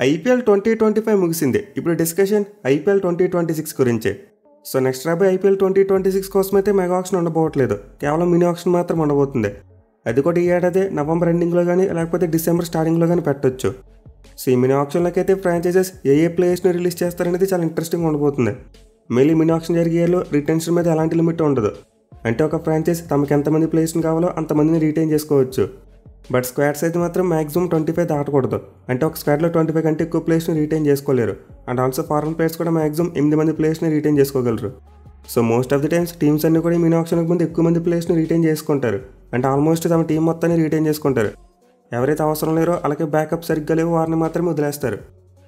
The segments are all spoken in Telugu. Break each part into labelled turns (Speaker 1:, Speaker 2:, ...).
Speaker 1: ఐపీఎల్ 2025 ముగిసింది. ఇప్పుడు డిస్కషన్ ఐపీఎల్ 2026 గురించే. సో నెక్స్ట్ రాబోయే ఐపీఎల్ 2026 కోసం అయితే మెగా ఆక్షన్ ఉండబోవట్లేదు. కేవలం మినీ ఆక్షన్ మాత్రం ఉండబోతుంది. అది కూడా ఈ ఏడాది నవంబర్ ఎండింగ్లో కానీ లేకపోతే డిసెంబర్ స్టార్టింగ్లో కానీ పెట్టొచ్చు. సో ఈ మినీ ఆక్షన్లోకి అయితే ఫ్రాంచైజెస్ ఏ ప్లేయర్స్ని రిలీజ్ చేస్తారనేది చాలా ఇంట్రెస్టింగ్ ఉండబోతుంది. మెయిన్లీ మినీ ఆక్షన్ జరిగే ఇయర్లో రిటెన్షన్ మీద ఎలాంటి లిమిట్ ఉండదు. అంటే ఒక ఫ్రాంచైజ్ తమకు ఎంతమంది ప్లేయర్స్ని కావాలో అంతమందిని రిటైన్ చేసుకోవచ్చు. బట్ స్క్వాడ్స్ అయితే మాత్రం మ్యాక్సిమం 25 దాటకూడదు. అంటే ఒక స్క్వాడ్లో 25 కంటే ఎక్కువ ప్లేయర్స్ని రిటైన్ చేసుకోలేరు. అండ్ ఆల్సో ఫారెన్ ప్లేయర్స్ కూడా మ్యాక్సిమం 8 మంది ప్లేయర్స్ని రిటైన్ చేసుకోగలరు. So most of the times teams అన్ని కూడా మినీ ఆక్షన్కి ముందు ఎక్కువ మంది ప్లేయర్స్ని రిటైన్ చేసుకుంటారు. అంటే ఆల్మోస్ట్ తమ టీం మొత్తాన్ని రిటైన్ చేసుకుంటారు. ఎవరైతే అవసరం లేరో అలాగే బ్యాకప్ సరిగ్గా లేవో వారిని మాత్రమే వదిలేస్తారు.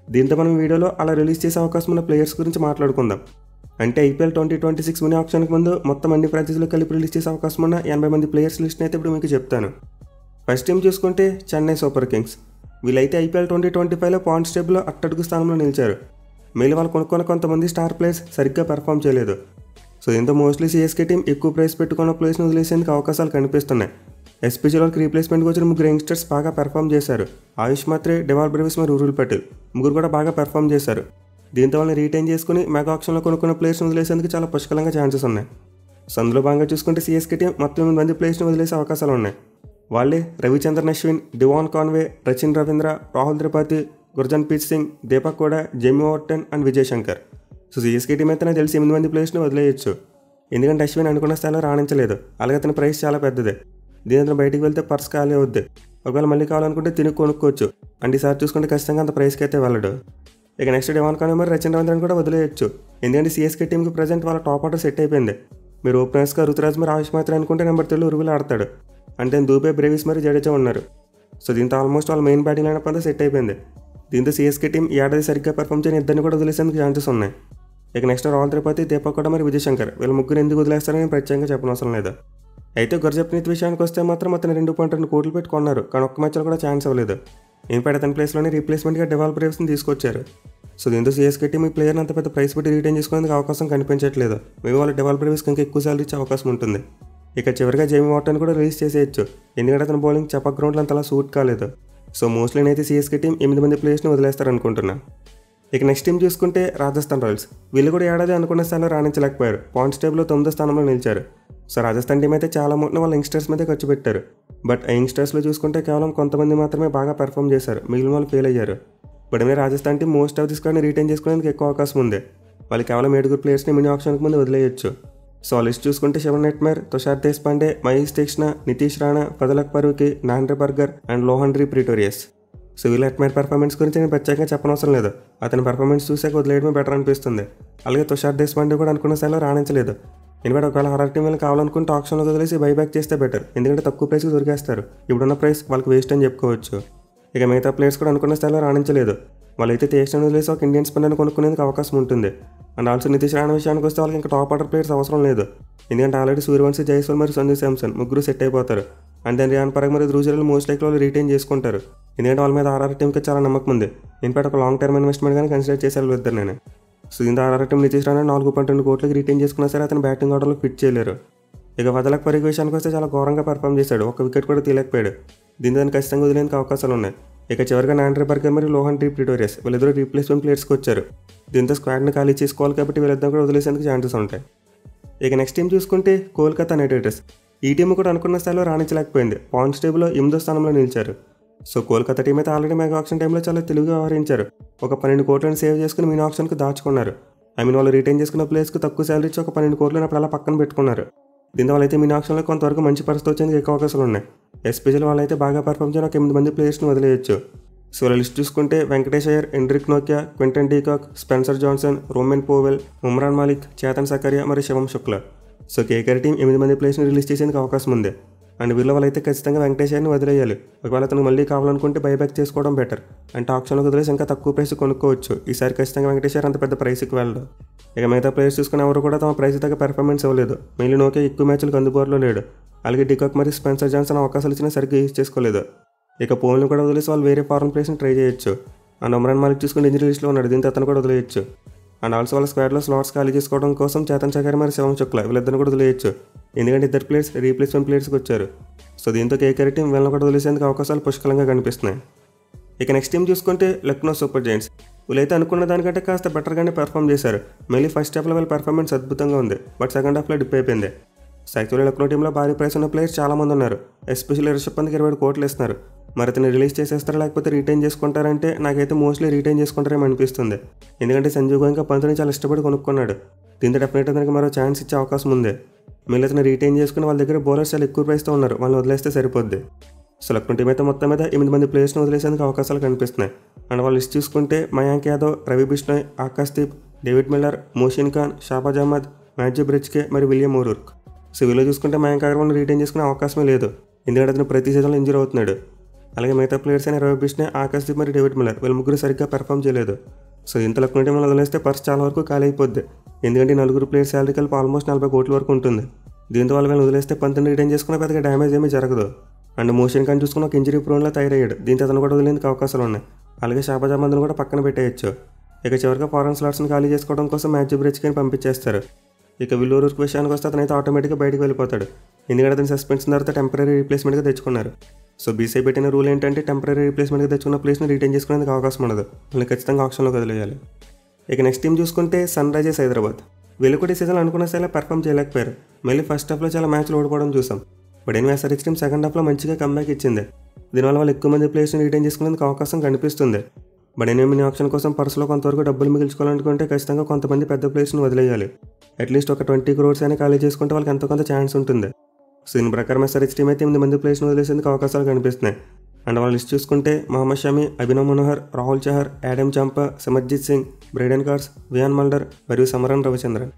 Speaker 1: దీంతో మనం వీడియోలో అలా రిలీజ్ చేసే అవకాశం ఉన్న ప్లేయర్స్ గురించి మాట్లాడుకుందాం. అంటే ఐపీఎల్ 2026 మినీ ఆక్షన్కి ముందు మొత్తం అన్ని ఫ్రాంచైజీలు కలిపి రిలీజ్ చేసే అవకాశం ఉన్న 80 మంది ప్లేయర్స్ లిస్ట్ని అయితే ఇప్పుడు మీకు చెప్తాను. ఫస్ట్ టీం చూసుకుంటే చెన్నై సూపర్ కింగ్స్. వీళ్ళైతే ఐపీఎల్ 2025లో పాయింట్స్ టేబుల్లో అట్టడుగు స్థానంలో నిలిచారు. మేలు వాళ్ళు కొనుక్కున్న కొంతమంది స్టార్ ప్లేయర్స్ సరిగ్గా పెర్ఫామ్ చేయలేదు. సో దీంతో మోస్ట్లీ సిఎస్కే టీం ఎక్కువ ప్రైస్ పెట్టుకున్న ప్లేయర్స్ని వదిలేసేందుకు అవకాశాలు కనిపిస్తున్నాయి. ఎస్పీసీ వాళ్ళకి రీప్లేస్మెంట్కి వచ్చిన ముగ్గురు యంగ్స్టర్స్ బాగా పెర్ఫామ్ చేశారు. ఆయుష్ మాత్రే, డెవాల్ బ్రేవిస్ మరియు రూరుల్ పటేల్ ముగ్గురు కూడా బాగా పెర్ఫామ్ చేశారు. దీంతో వాళ్ళని రీటైన్ చేసుకుని మెగా ఆక్షన్లో కొనుక్కున్న ప్లేయర్స్ని వదిలేసేందుకు చాలా పుష్కలంగా ఛాన్సెస్ ఉన్నాయి. సో అందులో భాగంగా చూసుకుంటే సిఎస్కే టీం మొత్తం 8 మంది ప్లేయర్స్ని వదిలేసే అవకాశాలు ఉన్నాయి. వాళ్ళే Ravichandran Ashwin, Devon Conway, Rachin Ravindra, Rahul Tripathi, Gurjanpreet Singh, Deepak Hooda, Jamie Overton and Vijay Shankar. So CSK team అయితే నాకు తెలిసి 8 మంది ప్లేయర్స్ని వదిలేయచ్చు. ఎందుకంటే అశ్విన్ అనుకున్న స్థాయిలో రాణించలేదు. అలాగే అతని ప్రైస్ చాలా పెద్దదే. దీని బయటికి వెళ్తే పర్స్ ఖాళీ అవుద్ది. ఒకవేళ మళ్ళీ కావాలనుకుంటే తిరిగి కొనుక్కోవచ్చు. అండ్ ఈసారి చూసుకుంటే ఖచ్చితంగా అంత ప్రైస్కి అయితే వెళ్ళడు. ఇక నెక్స్ట్ డివాన్ కాన్వే మరి రచిన్ రవీంద్రని కూడా వదిలేయచ్చు. ఎందుకంటే సిఎస్కే టీంకి ప్రజెంట్ వాళ్ళ టాప్ ఆర్డర్ సెట్ అయిపోయింది. మీరు ఓపెనర్స్గా రుతురాజ్ మరి ఆయుష్ మాత్రం అనుకుంటే నెంబర్ 3 ఉరుగులు ఆడతాడు. అంటే దూబే, బ్రేవిస్ మరి జడేజా ఉన్నారు. సో దీంతో ఆల్మోస్ట్ వాళ్ళ మెయిన్ బ్యాటింగ్ లైనప్ అంతా సెట్ అయిపోయింది. దీంతో సిఎస్కే టీం ఈ ఏడాది సరిగ్గా పెర్ఫామ్ చేయని ఇద్దరిని కూడా వదిలేసేందుకు ఛాన్సెస్ ఉన్నాయి. ఇక నెక్స్ట్ రాహుల్ త్రిపాఠి, దీపక్ కోడా మరి విజయ్ శంకర్ వీళ్ళ ముగ్గురు ఎందుకు వదిలేస్తారని ప్రత్యేకంగా చెప్పనవసరం లేదు. అయితే గుర్జప్నీత్ విషయానికి వస్తే మాత్రం అతను 2.2 కోట్లు పెట్టుకున్నారు. కానీ ఒక్క మ్యాచ్లో కూడా ఛాన్స్ అవ్వలేదు. ఏం అతని ప్లేస్లోనే రీప్లేస్మెంట్గా డెవాల్ బ్రేవిస్ని తీసుకొచ్చారు. సో దీంతో సిఎస్కే టీం ఈ ప్లేయర్ని అంత పెద్ద ప్రైస్ పెట్టి రిటైన్ చేసుకునేందుకు అవకాశం కనిపించట్లేదు. మేము వాళ్ళ డెవాల్ బ్రేవిస్కి ఇంకా ఎక్కువ సార్లు ఇచ్చే అవకాశం ఉంటుంది. ఇక చివరిగా జేమీ వార్టన్ కూడా రిలీజ్ చేసేయచ్చు. ఎందుకంటే అతని బౌలింగ్ చపక్ గ్రౌండ్లో అంతలా సూట్ కాలేదు. సో మోస్ట్లీ అయితే సిఎస్కే టీం 8 మంది ప్లేయర్స్ని వదిలేస్తారనుకుంటున్నా. ఇక నెక్స్ట్ టీం చూసుకుంటే రాజస్థాన్ రాయల్స్. వీళ్ళు కూడా ఏడాది అనుకున్న స్థాయిలో రాణించలేకపోయారు. పాయింట్స్ టేబుల్లో 9వ స్థానంలో నిలిచారు. సో రాజస్థాన్ టీం అయితే చాలా అమౌంట్ని వాళ్ళ యంగ్స్టర్స్ మీద ఖర్చు పెట్టారు. బట్ ఆ యంగ్స్టర్స్లో చూసుకుంటే కేవలం కొంతమంది మాత్రమే బాగా పెర్ఫామ్ చేశారు. మిగిలిన వాళ్ళు ఫెయిల్ అయ్యారు. బట్ మీరు Rajasthan team most of the స్క్వాడ్ని రిటైన్ చేసుకునేందుకు ఎక్కువ అవకాశం ఉంది. వాళ్ళు కేవలం 7 ప్లేయర్స్ని మినీ ఆక్షన్కి ముందు వదిలేయచ్చు. సో లిస్ట్ చూసుకుంటే Shimron Hetmyer, Tushar Deshpande, Maheesh Theekshana, Nitish Rana, Fazalhaq Farooqi, Nandre Burger and Lhuan-dre Pretorius. So వీళ్ళ నెట్మేర్ పర్ఫార్మెన్స్ గురించి నేను ప్రత్యేకంగా చెప్పనవసరం లేదు. అతని పర్ఫార్మెన్స్ చూసాక వదిలేయడమే బెటర్ అనిపిస్తుంది. అలాగే తుషార్ దేశ్పాండే కూడా అనుకున్న స్థాయిలో రాణించలేదు. ఎందుకంటే ఒకవేళ ఆర్ఆర్ టీం వాళ్ళు కావాలనుకుంటే ఆక్షన్లో వదిలేసి బైబ్యాక్ చేస్తే బెటర్. ఎందుకంటే తక్కువ ప్రైస్కి దొరికేస్తారు. ఇప్పుడున్న ప్రైస్ వాళ్ళకి వేస్ట్ అని చెప్పుకోవచ్చు. ఇక మిగతా ప్లేయర్స్ కూడా అనుకున్న స్థాయిలో రాణించలేదు. వాళ్ళైతే తీక్ష్ణ వదిలేసి ఒక ఇండియన్ స్పిన్నర్ని కొనుక్కునేందుకు అవకాశం ఉంటుంది. అండ్ ఆల్సో నితీష్ రాణా విషయానికి వస్తే వాళ్ళకి ఇంకా టాప్ ఆర్డర్ ప్లేయర్స్ అవసరం లేదు. ఎందుకంటే ఆల్రెడీ సూర్యవంశీ, జైస్వాల్ మరియు సంజు శాంసన్ ముగ్గురు సెట్ అయిపోతారు. అండ్ దెన్ రియాన్ పరాగ్ మరియు ధ్రువ్ మోస్ట్ లైక్ వాళ్ళు రిటైన్ చేసుకుంటారు. ఎందుకంటే వాళ్ళ మీద ఆర్ఆర్ టీంకి చాలా నమ్మకం ఉంది. ఇన్ఫాక్ట్ ఒక లాంగ్ టర్మ్ ఇన్వెస్ట్మెంట్ కానీ కన్సిడర్ చేశారు ఇద్దరు. నేను సో దీంతో ఆర్ఆర్ టీం నితీష్ రాణా 4.2 కోట్లకి రిటైన్ చేసుకున్నా సరే అతను బ్యాటింగ్ ఆర్డర్లో ఫిట్ చేయలేరు. ఇక ఫదలక్ పరీక్ విషయానికి వస్తే చాలా ఘోరంగా పర్ఫామ్ చేశాడు. ఒక వికెట్ కూడా తీయలేకపోయాడు. దీంతో ఖచ్చితంగా వదిలేందుకు అవకాశాలు ఉన్నాయి. ఇక చివరిగా నాండ్రే బర్గర్ మరియు లోహండ్రీ ప్రిటోరియస్ వీళ్ళిద్దరూ రీప్లేస్మెంట్ ప్లేయర్స్కి వచ్చారు. దీంతో స్క్వాడ్ని ఖాళీ చేసుకోవాలి కాబట్టి వీళ్ళిద్దరు కూడా వదిలేసేందుకు ఛాన్సెస్ ఉంటాయి. ఇక నెక్స్ట్ టీం చూసుకుంటే కోల్కతా నైట్ రైడర్స్. ఈ టీం కూడా అనుకున్న స్థాయిలో రాణించలేకపోయింది. పాయింట్స్ టేబుల్లో 8వ స్థానంలో నిలిచారు. సో కోల్కతా టీం అయితే ఆల్రెడీ మెగా ఆక్షన్ టైంలో చాలా తెలివిగా వ్యవహరించారు. ఒక 12 కోట్లను సేవ్ చేసుకుని మినీ ఆక్షన్కి దాచుకున్నారు. వాళ్ళు రిటైన్ చేసుకున్న ప్లేయర్స్కి తక్కువ శాలరీ ఇచ్చి ఒక 12 కోట్లను అప్పుడు అలా పక్కన పెట్టుకున్నారు. దీంతో వాళ్ళైతే మినీ ఆక్షన్లో కొంతవరకు మంచి పరిస్థితి వచ్చేందుకు ఎక్కువ అవకాశాలు ఉన్నాయి. ఎస్పెషల్లీ వాళ్ళైతే బాగా పర్ఫామ్ చేయని ఒక 8 మంది ప్లేయర్స్ని వదిలేయచ్చు. సో లిస్ట్ చూసుకుంటే వెంకటేష్ అయ్యర్, ఎండ్రిక్ నోకియా, Quinton de Kock, Spencer Johnson, Rovman Powell, Umran Malik, Chetan Sakariya మరియు Shivam Shukla. So KKR team 8 మంది ప్లేయర్స్ని రిలీజ్ చేసేందుకు అవకాశం ఉంది. అండ్ వీళ్ళ వాళ్ళైతే ఖచ్చితంగా వెంకటేష్ అయ్యర్ని వదిలేయాలి. ఒకవేళ అతను మళ్ళీ కావాలనుకుంటే బైబ్యాక్ చేసుకోవడం బెటర్. అంటే ఆక్షన్లోకి వదిలేసి ఇంకా తక్కువ ప్రైస్ కొనుక్కోవచ్చు. ఈసారి ఖచ్చితంగా వెంకటేష్ అయ్యర్ అంత పెద్ద ప్రైస్కి వెళ్ళదు. ఇక మిగతా ప్లేయర్స్ చూసుకుని ఎవరు కూడా తమ ప్రైస్ తగ్గ పెర్ఫార్మెన్స్ ఇవ్వలేదు. మెయిన్ నోకియా ఎక్కువ మ్యాచ్లకు అందుబాటులో లేడు. అలాగే డీకాక్ మరియు స్పెన్సర్ జాన్సన్ అవకాశాలు ఇచ్చినా సరిగ్గా యూజ్ చేసుకోలేదు. ఇక పోల్ని కూడా వదిలేసి వాళ్ళు వేరే ఫారెన్ ప్లేయర్స్ని ట్రై చేయొచ్చు. అండ్ ఉమ్రాన్ మాలిక్ చూసుకుని ఇంజరీ లిస్ట్లో ఉన్నాడు. దీంతో అతను కూడా వదిలేయచ్చు. అండ్ ఆల్సో వాళ్ళ స్క్వాడ్లో స్లాట్స్ ఖాళీ చేసుకోవడం కోసం చేతన్ సకరియా మరియు శివం శుక్లా వీళ్ళిద్దరిని కూడా వదిలేయచ్చు. ఎందుకంటే ఇద్దరు ప్లేయర్స్ రీప్లేస్మెంట్ ప్లేయర్స్కి వచ్చారు. సో దీంతో కేకేఆర్ టీం వీళ్ళని కూడా వదిలేసేందుకు అవకాశాలు పుష్కలంగా కనిపిస్తున్నాయి. ఇక నెక్స్ట్ టీం చూసుకుంటే లక్నో సూపర్ జైంట్స్. వీళ్ళైతే అనుకున్న దానికంటే కాస్త బెటర్గానే పెర్ఫామ్ చేశారు. మళ్ళీ ఫస్ట్ హాఫ్లో వాళ్ళ పెర్ఫార్మెన్స్ అద్భుతంగా ఉంది, బట్ సెకండ్ హాఫ్లో డిప్ అయిపోయింది. సో యాక్చువల్లీ లక్నో టీంలో భారీ ప్రైస్ ఉన్న ప్లేయర్స్ చాలామంది ఉన్నారు. ఎస్పెషల్లీ రిషబ్ పంత్కి 20 కోట్లు ఇస్తున్నారు. మరి అతను రిలీజ్ చేసేస్తారా లేకపోతే రిటైన్ చేసుకుంటారంటే నాకైతే మోస్ట్లీ రిటైన్ చేసుకుంటారేమో అనిపిస్తుంది. ఎందుకంటే సంజీవ్ గోయంకా పంత్ని చాలా ఇష్టపడి కొనుక్కున్నాడు. దీంతో డెఫినెట్గా అతనికి మరో ఛాన్స్ ఇచ్చే అవకాశం ఉంది. మళ్ళీ అతను రిటైన్ చేసుకుని వాళ్ళ దగ్గర బౌలర్స్ చాలా ఎక్కువ ప్రైస్తో ఉన్నారు, వాళ్ళని వదిలేస్తే సరిపోద్ది. సో లక్నో టీం అయితే మొత్తం మీద 8 మంది ప్లేయర్స్ని వదిలేసేందుకు అవకాశాలు కనిపిస్తున్నాయి. అండ్ వాళ్ళు లిస్ట్ చూసుకుంటే Mayank Yadav, Ravi Bishnoi, Akashdeep, David Miller, Mohsin Khan, Shahbaz Ahmed, Matthew Breetzke మరియు విలియం ఓరూర్క్. సో వీళ్ళు చూసుకుంటే మయాంక్ అగర్వాల్ని రిటైన్ చేసుకునే అవకాశమే లేదు, ఎందుకంటే అతను ప్రతి సీజన్లో ఇంజూర్ అవుతున్నాడు. అలాగే మిగతా ప్లేయర్స్ అయిన రవి బిష్ణోయ్, ఆకాశ్దీప్ మరియు డేవిడ్ మిల్లర్ వీళ్ళు ముగ్గురు సరిగ్గా పెర్ఫామ్ చేయలేదు. సో ఇంత లక్నో టీం వదిలేస్తే పర్స్ చాలా వరకు ఖాళీ అయిపోద్ది, ఎందుకంటే 4 ప్లేయర్ శాలరీ కలిపి ఆల్మోస్ట్ 40 కోట్ల వరకు ఉంటుంది. దీంతో వీళ్ళని వదిలేస్తే పంత్ని రిటైన్ చేసుకున్న పెద్దగా డ్యామేజ్ ఏమీ జరగదు. అండ్ మోషన్ ఖాన్ చూసుకుని ఒక ఇంజరీ ప్రోన్లో తయారయ్యాడు, దీంతో అతను కూడా వదిలేందుకు అవకాశాలు ఉన్నాయి. అలాగే షాబాజ్ అహ్మద్ని కూడా పక్కన పెట్టేయచ్చు. ఇక చివరిగా ఫారెన్ స్లాట్స్ని ఖాళీ చేసుకోవడం కోసం మాథ్యూ బ్రిడ్జ్కి పంపించేస్తారు. ఇక విల్ ఓరూర్క్ విషయానికి వస్తే అతనైతే ఆటోమేటిక్గా బయటకు వెళ్ళిపోతాడు, ఎందుకంటే అతను సస్పెన్షన్ తర్వాత టెంపరీ రీప్లేస్మెంట్గా తెచ్చుకున్నారు. సో బీసీఐ పెట్టిన రూల్ ఏంటంటే టెంపరీ రీప్లేస్మెంట్గా తెచ్చుకున్న ప్లేస్ని రిటైన్ చేసుకునేందుకు అవకాశం ఉండదు, వాళ్ళని ఖచ్చితంగా ఆప్షన్లోకి వదిలేయాలి. ఇక నెక్స్ట్ టీం చూసుకుంటే సన్ రైజర్స్ హైదరాబాద్. వీళ్ళు కూడా ఈ సీజన్ అనుకున్న స్థాయిలో పెర్ఫామ్ చేయలేకపోయారు. మళ్ళీ ఫస్ట్ హాఫ్లో చాలా మ్యాచ్లు ఓడిపోవడం చూసాం. బట్ ఎస్ఆర్హెచ్ టీం సెకండ్ హాఫ్లో మంచిగా కంబ్యాక్ ఇచ్చింది. దీనివల్ల వాళ్ళు ఎక్కువ మంది ప్లేయర్స్ని రిటైన్ చేసుకునేందుకు అవకాశం కనిపిస్తుంది. బట్ మినీ ఆప్షన్ కోసం పర్సులో కొంతవరకు డబ్బులు మిగిల్చుకోవాలనుకుంటే ఖచ్చితంగా కొంతమంది పెద్ద ప్లేయర్స్ని వదిలేయాలి. అట్లీస్ట్ ఒక 20 crores అయినా ఖాళీ చేసుకుంటే వాళ్ళకి ఎంతో కొంత ఛాన్స్ ఉంటుంది. సో దీని ప్రకారం ఎస్ఆర్హెచ్ టీం అయితే 8 మంది ప్లేయర్స్ని వదిలేసేందుకు అవకాశాలు కనిపిస్తున్నాయి. అండ్ వాళ్ళ లిస్ట్ చూసుకుంటే మహమ్మద్ షమి, అభినవ్ మనోహర్, రాహుల్ చహర్, యాడమ్ చంపా, Simarjeet Singh, Brydon cars, Wiaan Mulder మరియు సమరన్ రవిచంద్రన్.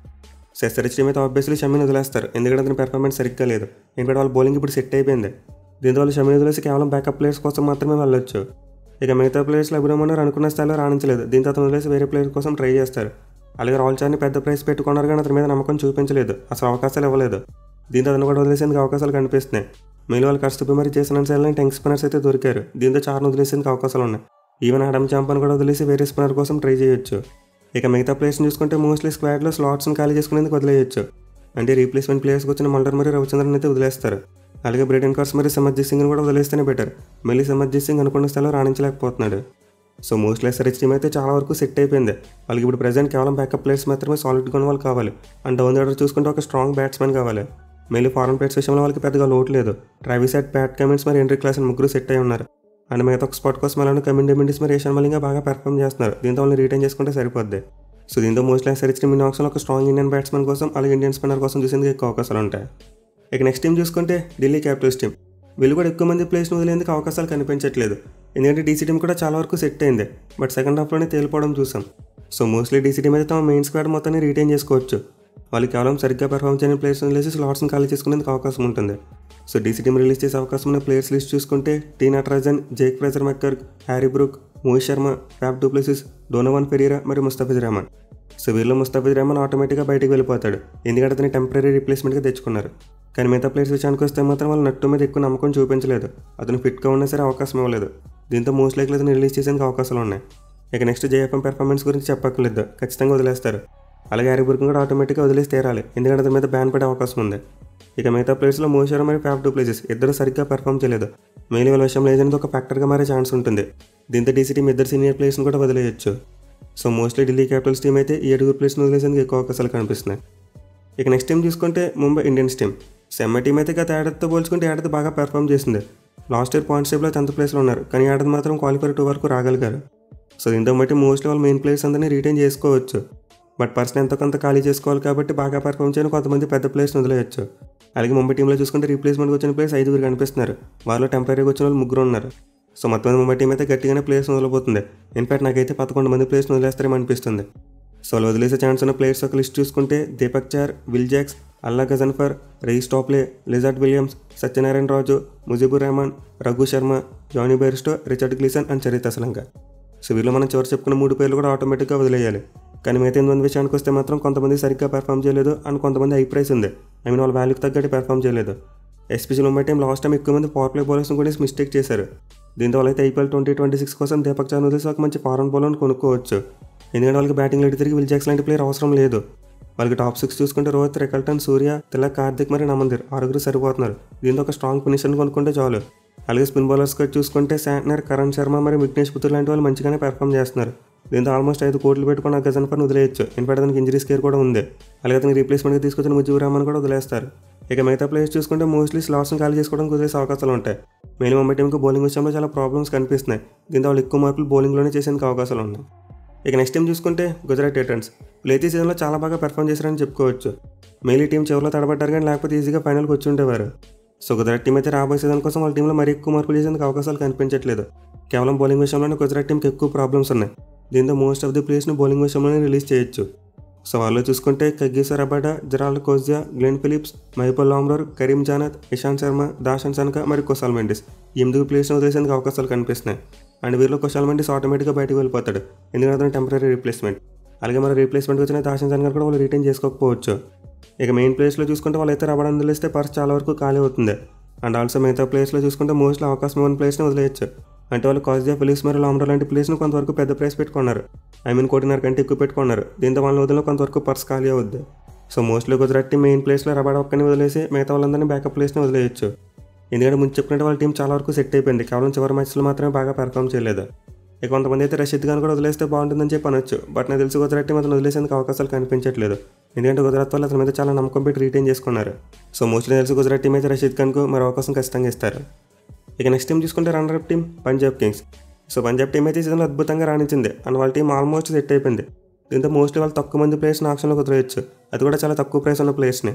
Speaker 1: సో ఎస్ఆర్హెచ్ టీం అయితే ఆబ్వియస్లీ షమిని వదిలేస్తారు, ఎందుకంటే అతని పెర్ఫార్మెన్స్ సరిగ్గా లేదు. ఎందుకంటే వాళ్ళ బౌలింగ్ ఇప్పుడు సెట్ అయిపోయింది. దీంతో వాళ్ళు షమిని వదిలేసి కేవలం బ్యాకప్ ప్లేయర్స్ కోసం మాత్రమే వెళ్ళొచ్చు. ఇక మిగతా ప్లేయర్స్లో అభినవ్ మనోహర్ అనుకున్న స్థాయిలో రాణించలేదు, దీంతో అతను వదిలేసి వేరే ప్లేయర్ కోసం ట్రై చేస్తారు. అలాగే రాహుల్ చహర్ని పెద్ద ప్రైస్ పెట్టుకున్నారు, కానీ అతని మీద నమ్మకం చూపించలేదు, అసలు అవకాశాలు ఇవ్వలేదు. దీంతో అతను కూడా వదిలేసేందుకు అవకాశాలు కనిపిస్తున్నాయి. మిగిలిన వాళ్ళు కష్టపడి మరి చేసిన సైడ్లో టెంక్ స్పిన్నర్స్ అయితే దొరికారు, దీంతో చార్ను వదిలేసేందుకు అవకాశాలు ఉన్నాయి. ఈవెన్ ఆడమ్ చాంపాను కూడా వదిలేసి వేరే స్పిన్నర్ కోసం ట్రై చేయొచ్చు. ఇక మిగతా ప్లేయర్స్ని చూసుకుంటే మోస్ట్లీ స్క్వాడ్లో స్లాట్స్ని ఖాళీ చేసుకునేందుకు వదిలేయచ్చు. అంటే రీప్లేస్మెంట్ ప్లేయర్స్కి వచ్చిన మల్డర్ మరియు రవిచంద్రన్ అయితే వదిలేస్తారు. అలాగే బ్రైడెన్ కార్స్ మరియు సిమర్జిత్ సింగ్ని కూడా వదిలేస్తేనే బెటర్. మళ్ళీ సిమర్జిత్ సింగ్ అనుకున్న స్థాయిలో రాణించలేకపోతున్నాడు. సో మోస్ట్లీ ఎస్ఆర్హెచ్ టీం అయితే చాలా వరకు సెట్ అయిపోయింది. వాళ్ళకి ఇప్పుడు ప్రెజెంట్ కేవలం బ్యాకప్ ప్లేయర్స్ మాత్రమే సాలిడ్గా ఉన్న వాళ్ళు కావాలి. అండ్ డౌన్ ది ఆర్డర్ చూసుకుంటే ఒక స్ట్రాంగ్ బ్యాట్స్మెన్ కావాలి. మళ్ళీ ఫారెన్ ప్లేయర్స్ విషయంలో వాళ్ళకి పెద్దగా లోటు లేదు. ట్రావిస్ హెడ్, ప్యాట్ కమిన్స్ మరి హెన్రీ క్లాసన్ ముగ్గురు సెట్ అయి ఉన్నారు. అండ్ మిగతా ఒక స్పాట్ కోసం అలానే కమిన్ డెమిండిస్ మరి ఏషియన్ మలింగా బాగా పెర్ఫామ్ చేస్తున్నారు, దీంతో వాళ్ళని రిటైన్ చేసుకుంటే సరిపోద్ది. సో దీంతో మోస్ట్లీ ఎస్ఆర్హెచ్ టీం ఆప్షన్లో ఒక స్ట్రాంగ్ ఇండియన్ బ్యాట్స్మెన్ కోసం అలాగే ఇండియన్ స్పిన్నర్ కోసం చూసేందుకు ఎక్కువ అవకాశాలు ఉంటాయి. ఇక నెక్స్ట్ టీం చూసుకుంటే ఢిల్లీ క్యాపిటల్స్ టీం. వీళ్ళు కూడా ఎక్కువ మంది ప్లేయర్స్ని వదిలేందుకు అవకాశాలు కనిపించట్లేదు, ఎందుకంటే డీసీ టీం కూడా చాలా వరకు సెట్ అయింది, బట్ సెకండ్ హాఫ్లోనే తేలిపోవడం చూసాం. సో మోస్ట్లీ డీసీ టీం అయితే తమ మెయిన్ స్క్వాడ్ మొత్తాన్ని రిటైన్ చేసుకోవచ్చు. వాళ్ళు కేవలం సరిగ్గా పెర్ఫామ్ చేయని ప్లేయర్స్ వదిలేసి స్లాట్స్ని ఖాళీ చేసుకునేందుకు అవకాశం ఉంటుంది. సో డీసీ టీం రిలీజ్ చేసే అవకాశం ఉన్న ప్లేయర్స్ లిస్ట్ చూసుకుంటే T Natarajan, Jake Fraser McGurk, Harry Brook, Mohit Sharma, Faf du Plessis, Donovan Ferreira మరియు ముస్తఫిజ్ రెహమాన్. సో వీళ్ళు ముస్తఫిజ్ రెహమాన్ ఆటోమేటిక్గా బయటకు వెళ్ళిపోతాడు, ఎందుకంటే అతని టెంపరీ రీప్లేస్మెంట్గా తెచ్చుకున్నారు. కానీ మిగతా ప్లేయర్స్ విషయానికి వస్తే మాత్రం వాళ్ళు నట్టు మీద ఎక్కువ నమ్మకం చూపించలేదు, అతను ఫిట్గా ఉన్నా సరే అవకాశం ఇవ్వలేదు. దీంతో మోస్ట్ లైక్లీ అతను రిలీజ్ చేసేందుకు అవకాశాలు ఉన్నాయి. ఇక నెక్స్ట్ జేఎఫ్ఎం పెర్ఫార్మెన్స్ గురించి చెప్పక్కర్లేదు, ఖచ్చితంగా వదిలేస్తారు. అలాగే హ్యారీ బ్రూక్ కూడా ఆటోమేటిక్గా వదిలేసి తీరాలి, ఎందుకంటే అతని మీద బ్యాన్ పడే అవకాశం ఉంది. ఇక మిగతా ప్లేయర్స్లో మోహిత్ శర్మ మరియు ఫ్యాఫ్ డు ప్లెసిస్ ఇద్దరు సరిగ్గా పెర్ఫామ్ చేయలేదు. మెయిన్ వాళ్ళ విషయంలో ఏజెంట్ ఒక ఫ్యాక్టర్గా మారే ఛాన్స్ ఉంటుంది. దీంతో డీసీ టీం ఇద్దరు సీనియర్ ప్లేయర్స్ని కూడా వదిలేయచ్చు. So mostly Delhi Capitals team అయితే ఈ 7 ప్లేయర్స్ని వదిలేసేందుకు ఎక్కువ అవకాశాలు కనిపిస్తున్నాయి. ఇక నెక్స్ట్ టీం చూసుకుంటే Mumbai Indians team. MI team అయితే గత ఏడాదితో పోల్చుకుంటే ఏడాది బాగా పెర్ఫామ్ చేసింది. లాస్ట్ ఇయర్ పాయింట్స్ టేబుల్లో 10th ప్లేస్లో ఉన్నారు, కానీ ఏడాది మాత్రం క్వాలిఫైర్ 2 వరకు రాగలిగారు. సో దీంతో బట్టి మోస్ట్లీ వాళ్ళు మెయిన్ ప్లేయర్స్ అందరినీ రిటైన్ చేసుకోవచ్చు. బట్ పర్సన్ ఎంతో కొంత ఖాళీ చేసుకోవాలి కాబట్టి బాగా పెర్ఫామ్ చేయని కొంతమంది పెద్ద ప్లేయర్స్ని వదిలేయచ్చు. అలాగే ముంబై టీంలో చూసుకుంటే రీప్లేస్మెంట్కి వచ్చిన ప్లేయర్స్ 5 కనిపిస్తున్నారు, వారిలో టెంపరీగా వచ్చిన వాళ్ళు 3 ఉన్నారు. సో మొత్తం ముంబై టీం అయితే గట్టిగానే ప్లేయర్స్ని వదిలిపోతుంది. ఇన్ఫాక్ట్ నాకైతే 11 మంది ప్లేయర్స్ని వదిలేస్తారేమో అనిపిస్తుంది. సో వాళ్ళు వదిలేసే ఛాన్స్ ఉన్న ప్లేయర్స్ ఒక లిస్ట్ చూసుకుంటే Deepak Chahar, Will Jacks, Allah Ghazanfar, Reece Topley, Lizaad Williams, Satyanarayana Raju, Mujeebur Rahman, Raghu Sharma, Jonny Bairstow, Richard Gleeson and Charith Asalanka. So వీళ్ళు మనం చివరి చెప్పుకున్న 3 పేర్లు కూడా ఆటోమేటిక్గా వదిలేయాలి. కానీ మిగతా 8 మంది విషయానికి వస్తే మాత్రం కొంతమంది సరిగ్గా పెర్ఫామ్ చేయలేదు అండ్ కొంతమంది హై ప్రైస్ ఉంది, వాళ్ళ వాల్యూకి తగ్గట్టు పెర్ఫామ్ చేయలేదు. Especially Mumbai team last time ఎక్కువ మంది పవర్ ప్లే బౌలర్స్ని కూడా మిస్టేక్ చేశారు. దీంతో వాళ్ళైతే ఐపీఎల్ 2026 కోసం దీపక్ చార్ వదిలేసి ఒక మంచి ఫారెన్ బౌలర్ని కొనుక్కోవచ్చు, ఎందుకంటే వాళ్ళకి బ్యాటింగ్ లైట్ తిరిగి విల్ జాక్స్ లాంటి ప్లేయర్ అవసరం లేదు. వాళ్ళకి టాప్ 6 చూసుకుంటే రోహిత్, రికల్టన్, సూర్య, తిలక్, కార్తిక్ మరియు నమందిర్ 6 సరిపోతున్నారు. దీంతో ఒక స్ట్రాంగ్ ఫినిషర్ని కొనుక్కుంటే చాలు. అలాగే స్పిన్ బౌలర్స్గా చూసుకుంటే శాంట్నర్, కరణ్ శర్మ మరియు విఘ్నేష్ పుత్తూర్ లాంటి వాళ్ళు మంచిగానే పెర్ఫామ్ చేస్తున్నారు. దీంతో ఆల్మోస్ట్ 5 కోట్లు పెట్టుకున్న గజన్పర్ని వదిలేయచ్చు. ఇన్ఫాక్ట్ అతనికి ఇంజరీస్ కేర్ కూడా ఉంది. అలాగే అతనికి రీప్లేస్మెంట్గా తీసుకొచ్చిన ముజీబుర్ రహమాన్ కూడా వదిలేస్తారు. ఇక మిగతా ప్లేయర్స్ చూసుకుంటే మోస్ట్లీ స్లాట్స్ని ఖాళీ చేసుకోవడానికి వదిలేసే అవకాశాలు ఉంటాయి. మెయిన్ ముంబై టీంకి బౌలింగ్ విషయంలో చాలా ప్రాబ్లమ్స్ కనిపిస్తున్నాయి. దీంతో వాళ్ళు ఎక్కువ మార్కులు బౌలింగ్లోనే చేసేందుకు అవకాశాలు ఉన్నాయి. ఇక నెక్స్ట్ టీం చూసుకుంటే గుజరాత్ టైటన్స్. ప్లేతీ సీజన్లో చాలా బాగా పెర్ఫామ్ చేశారని చెప్పుకోవచ్చు. మెయిన్ టీం చివరిలో తడబడ్డారు కానీ లేకపోతే ఈజీగా ఫైనల్కి వచ్చి ఉండేవారు. సో గుజరాత్ టీం అయితే రాబోయే సీజన్ కోసం వాళ్ళ టీంలో మరీ ఎక్కువ మార్పులు చేసేందుకు అవకాశాలు కనిపించట్లేదు. కేవలం బౌలింగ్ విషయంలోనే గుజరాత్ టీంకి ఎక్కువ ప్రాబ్లమ్స్ ఉన్నాయి. దీంతో మోస్ట్ ఆఫ్ ది ప్లేయర్స్ని బౌలింగ్ విషయంలోనే రిలీజ్ చేయొచ్చు. సో వాళ్ళు చూసుకుంటే Kagiso Rabada, Gerald Coetzee, Glenn Phillips, Mahipal Lomror, Karim Janat, Ishant Sharma, Dasun Shanaka మరియు కుశాల్ మెండిస్ ఈ 8 ప్లేయర్స్ని వదిలేసేందుకు అవకాశాలు కనిపిస్తున్నాయి. అండ్ వీరిలో కుశాల్ మెండిస్ ఆటోమేటిక్గా బయటకు వెళ్ళిపోతాడు, ఎందుకంటే అతను టెంపరీ రీప్లేస్మెంట్. అలాగే మరి రీప్లేస్మెంట్ వచ్చిన దాషన్ సన్కా కూడా వాళ్ళు రిటైన్ చేసుకోకపోవచ్చు. ఇక మెయిన్ ప్లేయర్స్లో చూసుకుంటే వాళ్ళైతే రబాడాను వదిలేస్తే పర్స్ చాలా వరకు ఖాళీ అవుతుంది. అండ్ ఆల్సో మిగతా ప్లేయర్స్లో చూసుకుంటే మోస్ట్లీ అవకాశం ఇవ్వని ప్లేయర్స్ని వదిలేయచ్చు. అంటే వాళ్ళు కోజియా, ఫిలిప్స్ మరియు లామ్రోర్ లాంటి ప్లేయర్స్ని కొంతవరకు పెద్ద ప్రైస్ పెట్టుకున్నారు. 1.5 కంటే ఎక్కువ పెట్టుకున్నారు. దీంతో వాళ్ళ వదిలో కొంతవరకు పర్స్ ఖాళీ అవుద్ది. So mostly Gujarat team main ప్లేస్లో రబాడా ఒక్కని వదిలేసి మిగతా వాళ్ళందరినీ బ్యాకప్ ప్లేస్ని వదిలేయచ్చు. ఎందుకంటే ముందు చెప్పినట్టు వాళ్ళ టీం చాలా వరకు సెట్ అయిపోయింది. కేవలం చివరి మ్యాచ్లో మాత్రమే బాగా పెర్ఫామ్ చేయలేదు. ఇక కొంతమంది అయితే రషీద్ ఖాన్ కూడా వదిలేస్తే బాగుంటుందని చెప్పి అనొచ్చు. బట్ నాకు తెలిసి గుజరాత్ టీం అతను వదిలేసేందుకు అవకాశాలు కనిపించట్లేదు. ఎందుకంటే గుజరాత్ వాళ్ళు అతని మీద చాలా నమ్మకం పెట్టి రిటైన్ చేసుకున్నారు. సో మోస్ట్లీ తెలిసి గుజరాత్ టీం అయితే రషీద్ ఖాన్కు మరో అవకాశం ఖచ్చితంగా ఇస్తారు. ఇక నెక్స్ట్ టీం చూసుకుంటే runner up team Punjab Kings. So Punjab team అయితే సీజన్లో అద్భుతంగా రాణించింది. అండ్ వాళ్ళ టీం ఆల్మోస్ట్ సెట్ అయిపోయింది. దీంతో మోస్ట్లీ వాళ్ళు తక్కువ మంది ప్లేయర్స్ని ఆప్షన్లో కుదరవచ్చు. అది కూడా చాలా తక్కువ ప్రైస్ ఉన్న ప్లేయర్స్ని.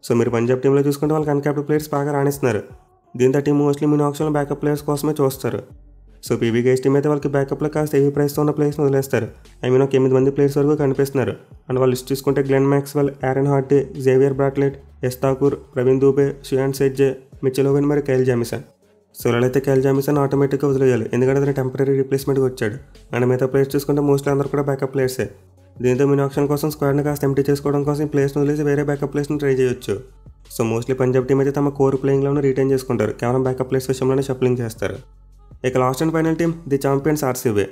Speaker 1: సో మీరు పంజాబ్ టీంలో చూసుకుంటే వాళ్ళకి అన్క్యాప్డ్ ప్లేయర్స్ బాగా రాణిస్తున్నారు. దీంతో టీం మోస్ట్లీ మినీ ఆప్షన్లో బ్యాకప్ ప్లేయర్స్ కోసమే చూస్తారు. సో పీబీకేఎస్ టీం అయితే వాళ్ళకి బ్యాకప్లో కాస్త హెవీ ప్రైస్తో ఉన్న ప్లేయర్స్ని వదిలేస్తారు. ఒక 8 మంది ప్లేయర్స్ వరకు కనిపిస్తున్నారు. అండ్ వాళ్ళు లిస్ట్ చూసుకుంటే Glenn Maxwell, Aaron Hardie, Xavier Bartlett, S Thakur, Praveen Dubey, షియాన్ సెడ్జే, మిచెల్ ఓవెన్ మరియు కైల్ జామిసన్. సో అయితే కైల్ జామిసన్ ఆటోమేటిక్గా వదిలేయాలి, ఎందుకంటే అతను టెంపరీ రీప్లేస్మెంట్గా వచ్చాడు. అండ్ మిగతా ప్లేయర్స్ చూసుకుంటే మోస్ట్లీ అందరూ కూడా బ్యాకప్ ప్లేయర్సే. దీంతో మినీ ఆప్షన్ కోసం స్క్వాడ్ని కాస్త ఎంటీ చేసుకోవడం కోసం ఈ ప్లేయర్స్ని వదిలేసి వేరే బ్యాకప్ ప్లేయర్స్ని ట్రై చేయొచ్చు. సో మోస్ట్లీ పంజాబ్ టీం అయితే తమ కోర్ ప్లేయింగ్లోనే రిటైన్ చేసుకుంటారు. కేవలం బ్యాకప్ ప్లేయర్స్ విషయంలోనే షఫ్లింగ్ చేస్తారు. ఇక last and final team the champions RCB.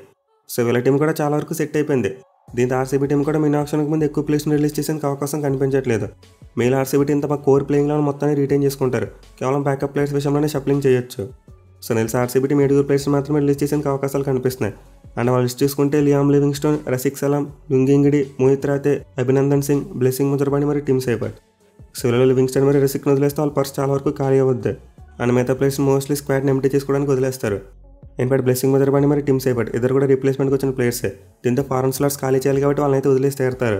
Speaker 1: So వీళ్ళ టీం కూడా చాలా వరకు సెట్ అయిపోయింది. దీంతో ఆర్సీబీ టీం కూడా మినీ ఆప్షన్కి ముందు ఎక్కువ ప్లేస్ని రిలీజ్ చేసేందుకు అవకాశం కనిపించట్లేదు. మెయిన్ ఆర్సీబీ టీం తమ కోర్ ప్లేయింగ్లో మొత్తాన్ని రిటైన్ చేసుకుంటారు. కేవలం బ్యాకప్ ప్లేయర్స్ విషయంలోనే షఫ్లింగ్ చేయొచ్చు. సో నెల్స్ ఆర్సీబీ టీం 7 ప్లేయర్స్ మాత్రమే రిలీజ్ చేసేందుకు అవకాశాలు కనిపిస్తున్నాయి. అండ్ వాళ్ళు లిస్ట్ చూసుకుంటే లియామ్ లివింగ్స్టోన్, రసిక్ సలాం, లుంగింగిడి, మోహిత్ రాతే, అభినందన్ సింగ్, బ్లెస్సింగ్ ముజర్బానీ మరియు టీమ్ సేపట్. సో వీళ్ళలో లివింగ్స్టోన్ మరియు రసిక్ని వదిలేస్తే వాళ్ళ పర్స్ చాలా వరకు ఖాళీ అవుద్ది. అండ్ మిగతా ప్లేయర్స్ మోస్ట్లీ స్క్వాడ్ని ఎంటీ చేసుకోవడానికి వదిలేస్తారు. ఇన్ఫాక్ట్ బ్లెస్సింగ్ ముజర్బానీ మరియు టీమ్ సేపట్ ఇద్దరు కూడా రీప్లేస్మెంట్కి వచ్చిన ప్లేయర్సే. దీంతో ఫారెన్ స్లాట్స్ ఖాళీ చేయాలి కాబట్టి వాళ్ళని అయితే వదిలేసి తీరుతారు.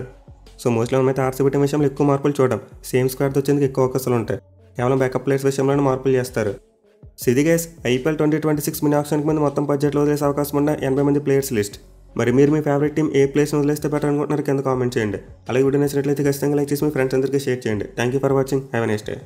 Speaker 1: సో మోస్ట్లీ మనమైతే ఆర్సీబీ టీం విషయంలో ఎక్కువ మార్పులు చూడడం. సేమ్ స్క్వాడ్తో వచ్చేందుకు ఎక్కువ అవకాశాలు ఉంటాయి. కేవలం బ్యాకప్ ప్లేయర్స్ విషయంలోనే మార్పులు చేస్తారు. సో ఇది గైస్ ఐపీఎల్ 2026 మినీ ఆప్షన్కి ముందు మొత్తం బడ్జెట్లో వదిలేసే అవకాశం ఉన్న 80 మంది ప్లేయర్స్ లిస్ట్. మరి మీరు మీ ఫేవరెట్ టీం ఏ ప్లేయర్స్ని వదిలేస్తే బెటర్ అనుకుంటున్నారు కింద కామెంట్ చేయండి. అలాగే వీడియో నచ్చినట్లయితే ఖచ్చితంగా లైక్ చేసి మీ ఫ్రెండ్స్ అందరికీ షేర్ చేయండి. Thank you for watching. Have a nice day.